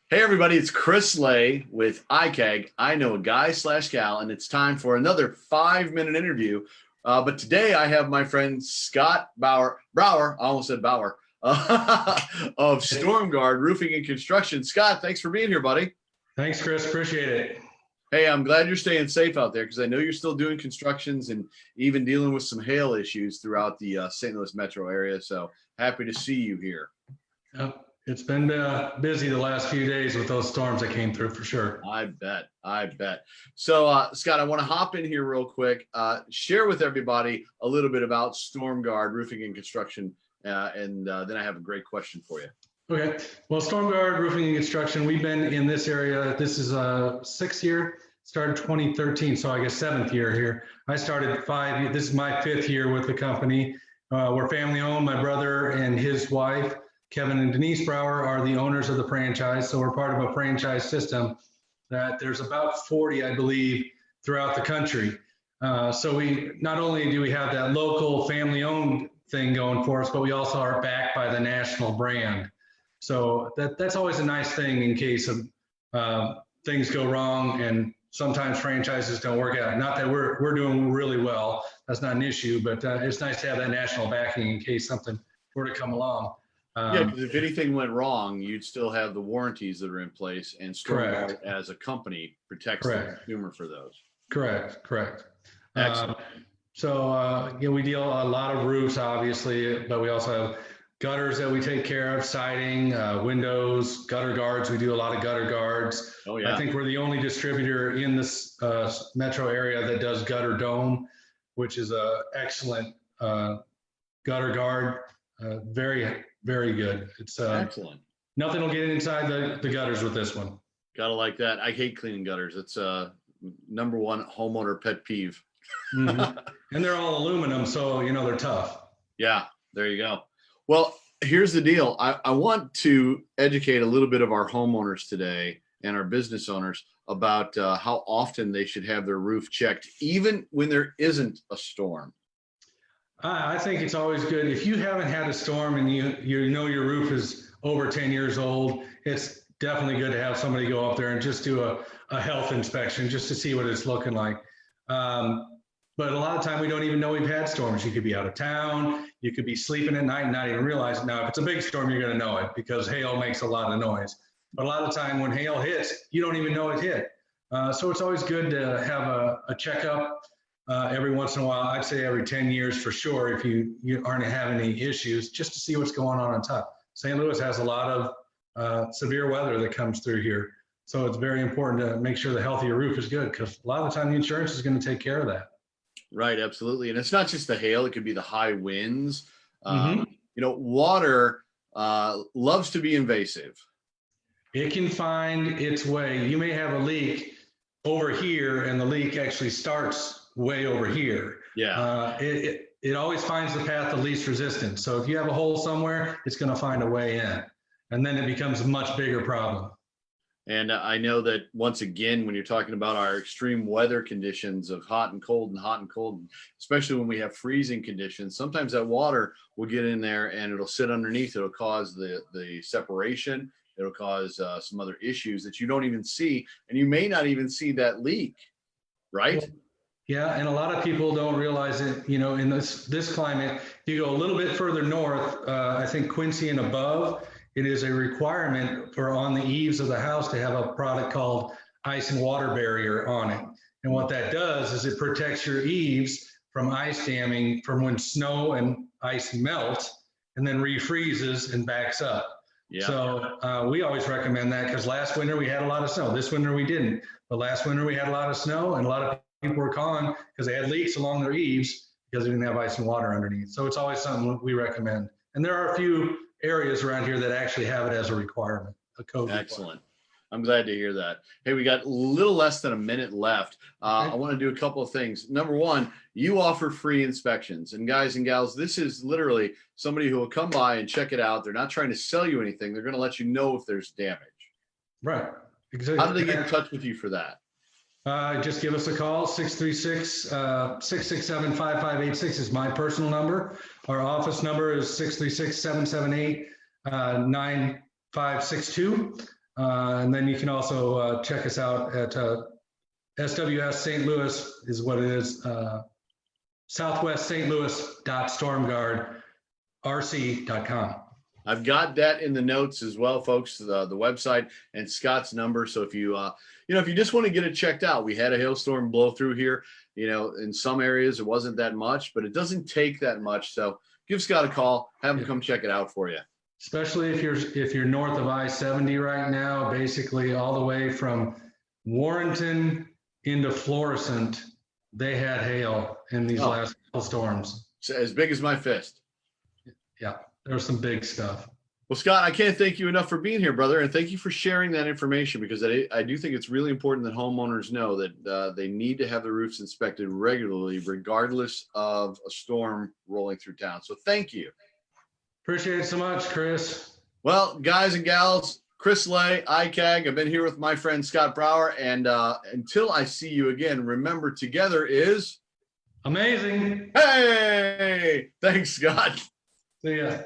Hey everybody, it's Chris Lay with IKAGG. I know a guy / gal, and it's time for another 5-minute interview. But today I have my friend Scott Brauer, I almost said Bauer, of Stormguard Roofing and Construction. Scott, thanks for being here, buddy. Thanks, Chris. Appreciate it. Hey, I'm glad you're staying safe out there because I know you're still doing constructions and even dealing with some hail issues throughout the St. Louis metro area. So happy to see you here. It's been busy the last few days with those storms that came through for sure. I bet. So, Scott, I want to hop in here real quick, share with everybody a little bit about Stormguard Roofing and Construction, and then I have a great question for you. Okay. Well, Stormguard Roofing and Construction, we've been in this area. This is a 6th year, started 2013, so I guess 7th year here. I started 5 years. This is my 5th year with the company. We're family owned. My brother and his wife, Kevin and Denise Brauer, are the owners of the franchise. So we're part of a franchise system that there's about 40, I believe, throughout the country. So we not only do we have that local family-owned thing going for us, but we also are backed by the national brand. So that's always a nice thing in case of things go wrong, and sometimes franchises don't work out. Not that we're doing really well, that's not an issue, but it's nice to have that national backing in case something were to come along. Yeah, because if anything went wrong, you'd still have the warranties that are in place, and Stormguard as a company protects the consumer for those. Correct. Excellent. We deal a lot of roofs, obviously, but we also have gutters that we take care of, siding, windows, gutter guards. We do a lot of gutter guards. Oh, yeah. I think we're the only distributor in this metro area that does gutter dome, which is an excellent gutter guard. Very good. It's excellent. Nothing will get inside the gutters with this one. Gotta like that. I hate cleaning gutters. It's number one homeowner pet peeve. Mm-hmm. And they're all aluminum, so they're tough. Yeah, there you go. Well, here's the deal. I want to educate a little bit of our homeowners today and our business owners about how often they should have their roof checked, even when there isn't a storm. I think it's always good. If you haven't had a storm and you know your roof is over 10 years old, it's definitely good to have somebody go up there and just do a health inspection just to see what it's looking like. But a lot of time we don't even know we've had storms. You could be out of town, you could be sleeping at night and not even realize it. Now, if it's a big storm, you're going to know it because hail makes a lot of noise. But a lot of time when hail hits, you don't even know it hit. So it's always good to have a checkup. Every once in a while, I'd say every 10 years for sure, if you aren't having any issues, just to see what's going on top. St. Louis has a lot of severe weather that comes through here. So it's very important to make sure the health of your roof is good because a lot of the time the insurance is going to take care of that. Right, absolutely. And it's not just the hail, it could be the high winds. Water loves to be invasive. It can find its way. You may have a leak over here and the leak actually starts way over here. Yeah. It always finds the path of least resistance. So if you have a hole somewhere, it's going to find a way in, and then it becomes a much bigger problem. And I know that once again, when you're talking about our extreme weather conditions of hot and cold, especially when we have freezing conditions, sometimes that water will get in there and it'll sit underneath. It'll cause the separation. It'll cause some other issues that you don't even see, and you may not even see that leak, right? Yeah, and a lot of people don't realize it, in this climate, you go a little bit further north, I think Quincy and above, it is a requirement for on the eaves of the house to have a product called ice and water barrier on it. And what that does is it protects your eaves from ice damming from when snow and ice melt and then refreezes and backs up. Yeah. So we always recommend that because last winter we had a lot of snow. This winter we didn't. But last winter we had a lot of snow and a lot of people were calling because they had leaks along their eaves because they didn't have ice and water underneath. So it's always something we recommend. And there are a few areas around here that actually have it as a requirement, a code. Excellent. I'm glad to hear that. Hey, we got a little less than a minute left. I want to do a couple of things. Number one, you offer free inspections. And guys and gals, this is literally somebody who will come by and check it out. They're not trying to sell you anything. They're going to let you know if there's damage. Right. Exactly. How do they get in touch with you for that? Just give us a call. 636-667-5586 is my personal number. Our office number is 636-778-9562. And then you can also check us out at SWS St. Louis is what it is. Southwest St. Louis.stormguardrc.com. I've got that in the notes as well, folks, the website and Scott's number. So if you, if you just want to get it checked out, we had a hailstorm blow through here. In some areas it wasn't that much, but it doesn't take that much. So give Scott a call, have him come check it out for you. Especially if you're north of I-70 right now, basically all the way from Warrenton into Florissant, they had hail in these last couple storms. So as big as my fist. Yeah, there was some big stuff. Well, Scott, I can't thank you enough for being here, brother. And thank you for sharing that information, because I do think it's really important that homeowners know that they need to have their roofs inspected regularly, regardless of a storm rolling through town. So thank you. Appreciate it so much, Chris. Well, guys and gals, Chris Lay, IKAGG. I've been here with my friend Scott Brauer. And until I see you again, remember, together is amazing. Hey, thanks, Scott. See ya.